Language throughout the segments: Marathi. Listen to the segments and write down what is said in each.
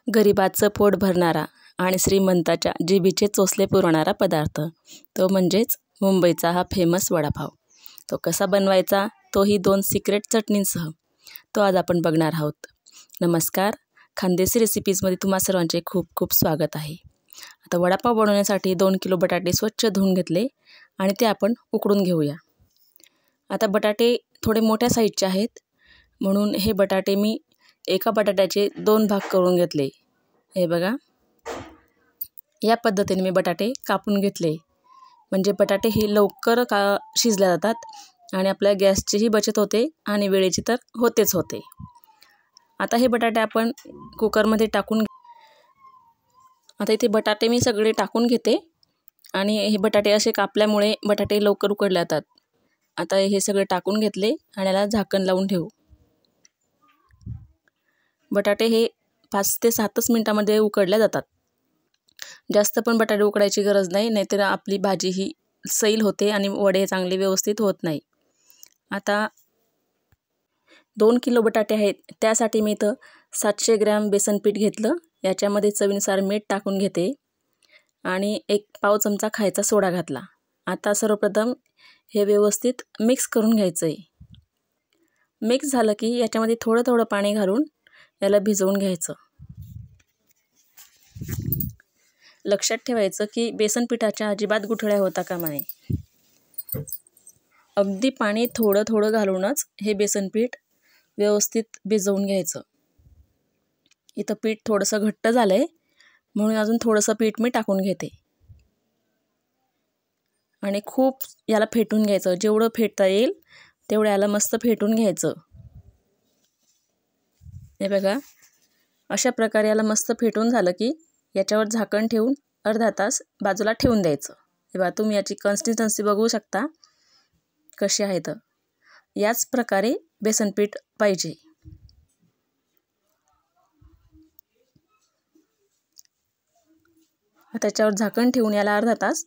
गरिबाचं पोट भरणारा आणि श्रीमंताच्या जिभेचे चोचले पुरवणारा पदार्थ तो म्हणजेच मुंबईचा हा फेमस वडापाव। तो कसा बनवायचा तोही 2 सिक्रेट चटणींसह तो आज आपण बघणार आहोत। नमस्कार, खानदेशी रेसिपीजमध्ये तुम्हा सर्वांचे खूप खूप स्वागत आहे। आता वडापाव बनवण्यासाठी 2 किलो बटाटे स्वच्छ धुवून घेतले आणि ते आपण उकडून घेऊया। आता बटाटे थोडे मोठ्या साईजचे आहेत म्हणून हे बटाटे मी एका बटाट्याचे 2 भाग करून घेतले। हे बघा, या पद्धतीने मी बटाटे कापून घेतले म्हणजे बटाटे ही लवकर शिजल्या जातात आणि आपल्या गॅसचीही बचत होते आणि वेळेची तर होतेच होते। आता हे बटाटे आपण कुकरमध्ये टाकून आता इथे बटाटे मी सगळे टाकून घेते आणि हे बटाटे असे कापल्यामुळे बटाटे लवकर उकडले जातात। आता हे सगळे टाकून घेतले आणि याला झाकण लावून ठेवू। बटाटे हे 5 ते 7 मिनिटांमध्ये उकडले जातात। जास्त पण बटाटे उकडायची गरज नाही, नाहीतर आपली भाजी ही सैल होते आणि वडे चांगले व्यवस्थित होत नाही। आता 2 किलो बटाटे आहेत त्यासाठी मी इथं 700 ग्रॅम बेसन पीठ घेतलं। याच्यामध्ये चवीनुसार मीठ टाकून घेते आणि 1 पाव चमचा खायचा सोडा घातला। आता सर्वप्रथम हे व्यवस्थित मिक्स करून घ्यायचं आहे। मिक्स झालं की याच्यामध्ये थोडं थोडं पाणी घालून याला भिजवून घ्यायचं। लक्षात ठेवायचं की बेसन पिठाच्या अजिबात गुठळ्या होता कामा नये। अगदी पाणी थोडं थोडं घालूनच हे बेसन पीठ व्यवस्थित भिजवून घ्यायचं। इथं पीठ थोडंसं घट्ट झालंय म्हणून अजून थोडंसं पीठ मी टाकून घेते आणि खूप याला फेटून घ्यायचं। जेवढं फेटता येईल तेवढं याला मस्त फेटून घ्यायचं। हे बघा, अशा प्रकारे याला मस्त फेटून झालं की याच्यावर झाकण ठेवून अर्धा तास बाजूला ठेवून द्यायचं। हे बघा, तुम्ही याची कन्सिस्टन्सी बघू शकता कशी आहे तर याच प्रकारे बेसन पीठ पाहिजे। त्याच्यावर झाकण ठेवून याला अर्धा तास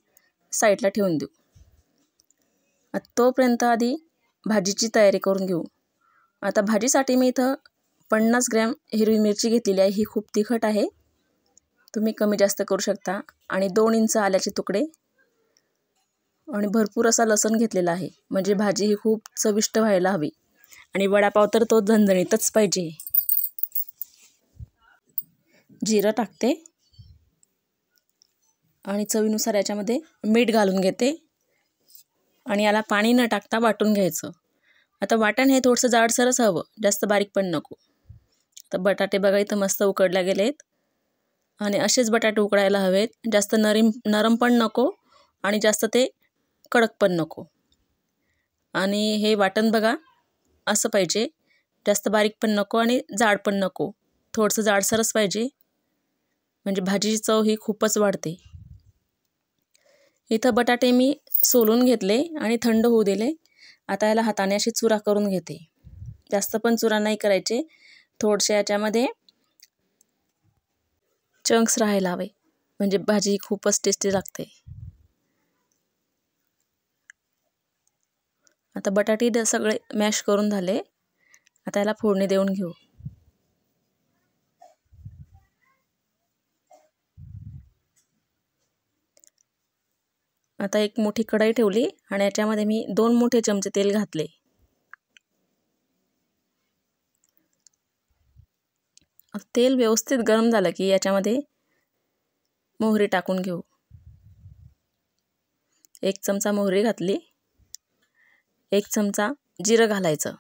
साईडला ठेवून देऊ। तोपर्यंत आधी भाजीची तयारी करून घेऊ। आता भाजीसाठी मी इथं 50 ग्रॅम हिरवी मिरची घेतलेली आहे। ही खूप तिखट आहे, तुम्ही कमी जास्त करू शकता। आणि 2 इंच आल्याचे तुकडे आणि भरपूर असा लसूण घेतलेला आहे म्हणजे भाजी ही खूप चविष्ट व्हायला हवी आणि वडापाव तर तो झणझणीतच पाहिजे। जिरं टाकते आणि चवीनुसार याच्यामध्ये मीठ घालून घेते आणि याला पाणी न टाकता वाटून घ्यायचं। आता वाटण हे थोडंसं जाडसरच हवं, जास्त बारीक पण नको। तर बटाटे बघा इथं मस्त उकडले गेलेत आणि असेच बटाटे उकडायला हवेत, जास्त नरम पण नको आणि जास्त ते कडक पण नको। आणि हे वाटण बघा असं पाहिजे, जास्त बारीक पण नको आणि जाड पण नको, थोडंसं जाडसरच पाहिजे म्हणजे भाजीची चव ही खूपच वाढते। इथं बटाटे मी सोलून घेतले आणि थंड होऊ दिले। आता याला हाताने अशी चुरा करून घेते, जास्त पण चुरा नाही करायचे, थोडसे याच्यामध्ये चंक्स राहायला हवे म्हणजे भाजी खूपच टेस्टी लागते। आता बटाटे सगळे मॅश करून झाले, आता याला फोडणी देऊन घेऊ। आता 1 मोठी कढई ठेवली आणि याच्यामध्ये मी 2 मोठे चमचे तेल घातले। तेल व्यवस्थित गरम झालं की याच्यामध्ये मोहरी टाकून घेऊ। 1 चमचा मोहरी घातली, 1 चमचा जिरं घालायचं।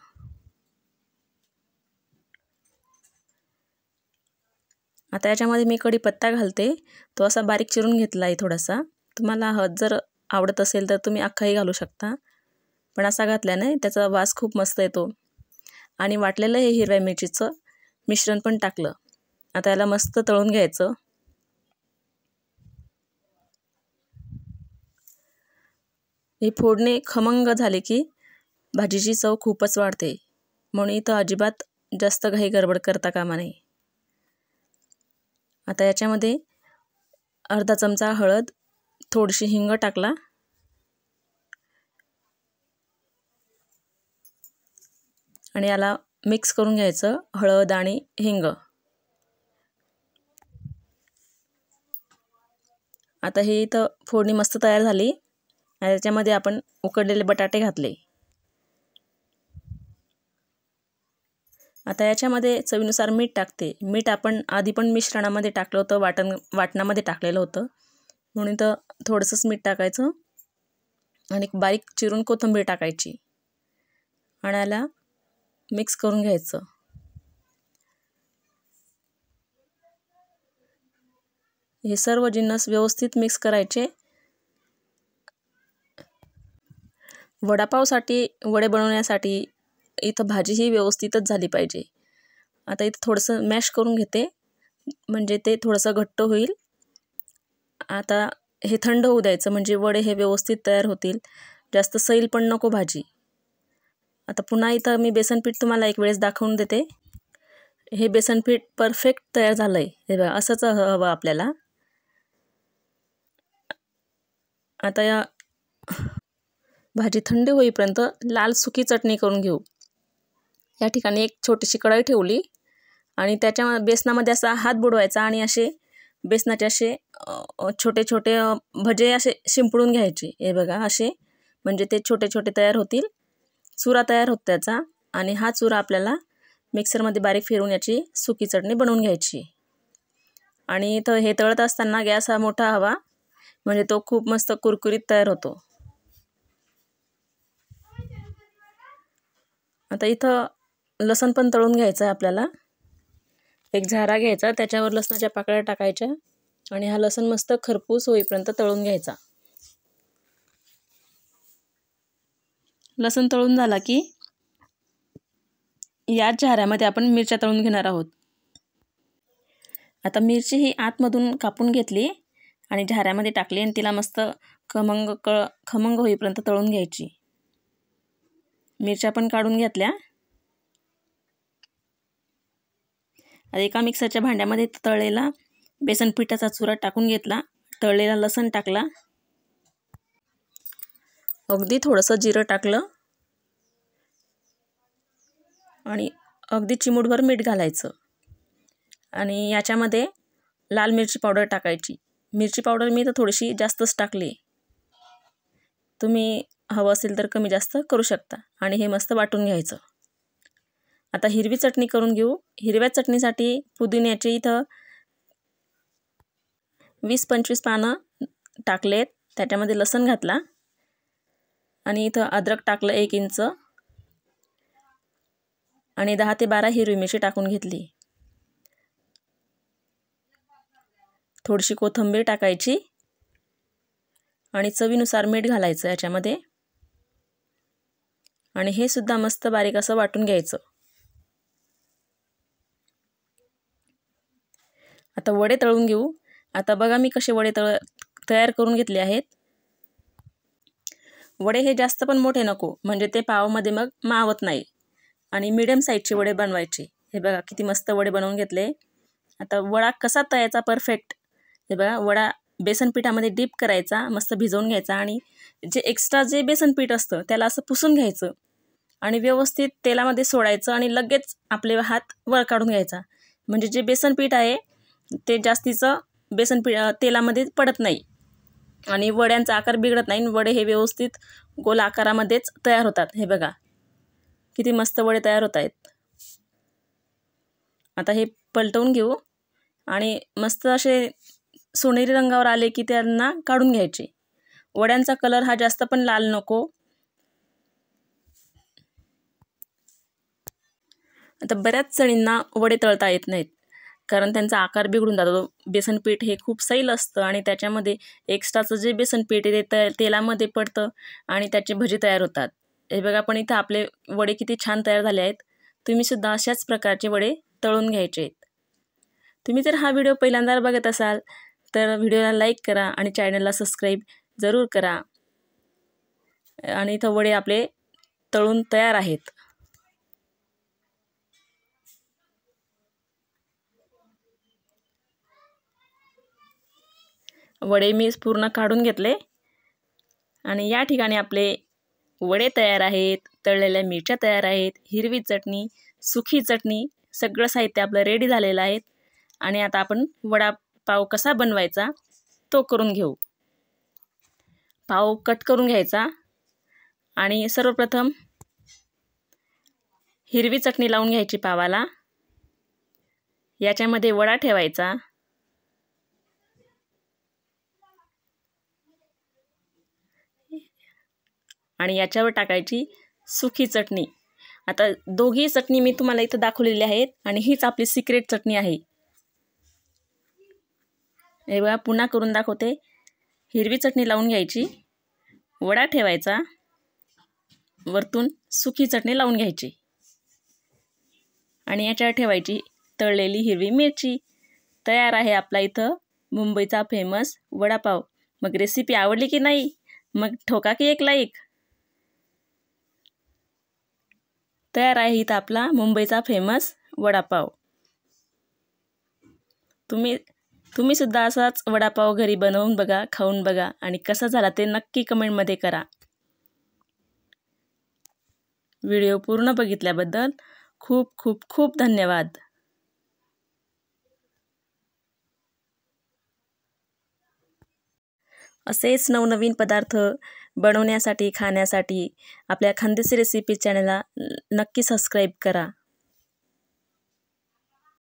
आता याच्यामध्ये मी कढीपत्ता घालते, तो असा बारीक चिरून घेतला आहे थोडासा। तुम्हाला जर आवडत असेल तर तुम्ही अख्खाही घालू शकता, पण असा घातल्याने त्याचा वास खूप मस्त येतो। आणि वाटलेलं हे हिरव्या मिरचीचं मिश्रण पण टाकलं। आता याला मस्त तळून घ्यायचं। ही फोडणी खमंग झाली की भाजीची चव खूपच वाढते, म्हणून इथं अजिबात जास्त घाई गडबड करता कामा नये। आता याच्यामध्ये अर्धा चमचा हळद, थोडीशी हिंग टाकला आणि याला मिक्स करून घ्यायचं, हळद आणि हिंग। आता हे इथं फोडणी मस्त तयार झाली आणि त्याच्यामध्ये आपण उकडलेले बटाटे घातले. आता याच्यामध्ये चवीनुसार मीठ टाकते. मीठ आपण आधी पण मिश्रणामध्ये टाकलं होतं, वाटणामध्ये टाकलेलं होतं, म्हणून तर थोडंसंच मीठ टाकायचं आणि बारीक चिरून कोथिंबीर टाकायची आणि याला मिक्स करून घ्यायचं. हे सर्व जिन्नस व्यवस्थित मिक्स करायचे. वडापावसाठी वडे बनवण्यासाठी इथं भाजी ही व्यवस्थितच झाली पाहिजे. आता इथं थोडंसं मॅश करून घेते, म्हणजे ते थोडंसं घट्ट होईल. आता हे थंड होऊ द्यायचं, म्हणजे वडे हे व्यवस्थित तयार होतील. जास्त सैल पण नको भाजी. आता पुन्हा इथं मी बेसनपीठ तुम्हाला एक वेळेस दाखवून देते. हे बेसनपीठ परफेक्ट तयार झालं आहे. हे बघा, असंच हवं आपल्याला. आता या भाजी थंड होईपर्यंत लाल सुकी चटणी करून घेऊ. या ठिकाणी एक छोटीशी कढई ठेवली आणि त्याच्या बेसनामध्ये असा हात बुडवायचा आणि असे बेसनाचे असे छोटे छोटे भजे असे शिंपडून घ्यायचे. हे बघा असे, म्हणजे ते छोटे छोटे तयार होतील. चुरा तयार होतो त्याचा आणि हा चुरा आपल्याला मिक्सरमध्ये बारीक फिरवून याची सुकी चटणी बनवून घ्यायची. आणि इथं हे तळत असताना गॅस हा मोठा हवा, म्हणजे तो खूप मस्त कुरकुरीत तयार होतो. आता इथं लसूण पण तळून घ्यायचं आहे आपल्याला. एक झारा घ्यायचा, त्याच्यावर लसणाच्या पाकळ्या टाकायच्या आणि हा लसूण मस्त खरपूस होईपर्यंत तळून घ्यायचा. लसूण तळून झाला की याच झाऱ्यामध्ये आपण मिरच्या तळून घेणार आहोत. आता मिरची ही आतमधून कापून घेतली आणि झाऱ्यामध्ये टाकली आणि तिला मस्त खमंग होईपर्यंत तळून घ्यायची. मिरच्या पण काढून घेतल्या. एका मिक्सरच्या भांड्यामध्ये तळलेला बेसन पिठाचा चुरा टाकून घेतला, तळलेला लसूण टाकला, अगदी थोडंसं जिरं टाकलं आणि अगदी चिमूटभर मीठ घालायचं आणि याच्यामध्ये लाल मिरची पावडर टाकायची. मिरची पावडर मी तर थोडीशी जास्तच टाकली, तुम्ही हवं असेल तर कमी जास्त करू शकता. आणि हे मस्त वाटून घ्यायचं. आता हिरवी चटणी करून घेऊ. हिरव्या चटणीसाठी पुदिन्याचे इथं 20-25 पानं टाकलेत, त्याच्यामध्ये लसूण घातला आणि इथं अद्रक टाकलं 1 इंच आणि 10 ते 12 हिरवी मिरची टाकून घेतली. थोडीशी कोथिंबीर टाकायची आणि चवीनुसार मीठ घालायचं याच्यामध्ये आणि हे सुद्धा मस्त बारीक असं वाटून घ्यायचं. आता वडे तळून घेऊ. आता बघा मी कसे वडे तयार करून घेतले आहेत. वडे हे जास्त पण मोठे नको, म्हणजे ते पावामध्ये मग मावत नाही. आणि मीडियम साईजचे वडे बनवायचे. हे बघा किती मस्त वडे बनवून घेतले. आता वडा कसा तळायचा परफेक्ट, हे बघा. वडा बेसन पिठामध्ये डीप करायचा, मस्त भिजवून घ्यायचा आणि जे एक्स्ट्रा जे बेसन पीठ असतं त्याला असं पुसून घ्यायचं आणि व्यवस्थित तेलामध्ये सोडायचं आणि लगेच आपले हात वर काढून घ्यायचा, म्हणजे जे बेसन पीठ आहे ते जास्तीचं बेसन तेलामध्ये पडत नाही आणि वड्यांचा आकार बिघडत नाही. वडे हे व्यवस्थित गोल आकारामध्येच तयार होतात. हे बघा किती मस्त वडे तयार होत आहेत. आता हे पलटवून घेऊ आणि मस्त असे सोनेरी रंगावर आले की त्यांना काढून घ्यायचे. वड्यांचा कलर हा जास्त पण लाल नको. आता बऱ्याच जणींना वडे तळता येत नाहीत, कारण त्यांचा आकार बिघडून जातो. बेसन पीठ हे खूप सैल असतं आणि त्याच्यामध्ये एक्स्ट्राचं जे बेसन पीठ आहे ते तेलामध्ये पडतं आणि त्याचे भजी तयार होतात. हे बघा, पण इथं आपले वडे किती छान तयार झाले आहेत. तुम्हीसुद्धा अशाच प्रकारचे वडे तळून घ्यायचे आहेत. तुम्ही जर हा व्हिडिओ पहिल्यांदा बघत असाल तर व्हिडिओला लाईक करा आणि चॅनलला सबस्क्राईब जरूर करा. आणि इथं वडे आपले तळून तयार आहेत. वडे मी पूर्ण काढून घेतले आणि या ठिकाणी आपले वडे तयार आहेत, तळलेल्या मिरच्या तयार आहेत, हिरवी चटणी, सुकी चटणी, सगळं साहित्य आपलं रेडी झालेलं आहे. आणि आता आपण वडापाव कसा बनवायचा तो करून घेऊ. पाव कट करून घ्यायचा आणि सर्वप्रथम हिरवी चटणी लावून घ्यायची पावाला. याच्यामध्ये वडा ठेवायचा. आणि याच्यावर टाकायची सुकी चटणी. आता दोघी चटणी मी तुम्हाला इथं दाखवलेली आहेत आणि हीच आपली सिक्रेट चटणी आहे. हे बघा, पुन्हा करून दाखवते. हिरवी चटणी लावून घ्यायची, वडा ठेवायचा, वरतून सुकी चटणी लावून घ्यायची आणि याच्यावर ठेवायची तळलेली हिरवी मिरची. तयार आहे आपला इथं मुंबईचा फेमस वडापाव. मग रेसिपी आवडली की नाही? मग ठोका की एक लाईक. तयार आहे इथं आपला मुंबईचा फेमस वडापाव. तुम्ही सुद्धा असाच वडापाव घरी बनवून बघा, खाऊन बघा आणि कसा झाला ते नक्की कमेंटमध्ये करा. व्हिडिओ पूर्ण बघितल्याबद्दल खूप खूप खूप धन्यवाद. असेच नवनवीन पदार्थ बनवण्यासाठी, खाण्यासाठी आपल्या खानदेशी रेसिपी चॅनलला नक्की सबस्क्राईब करा.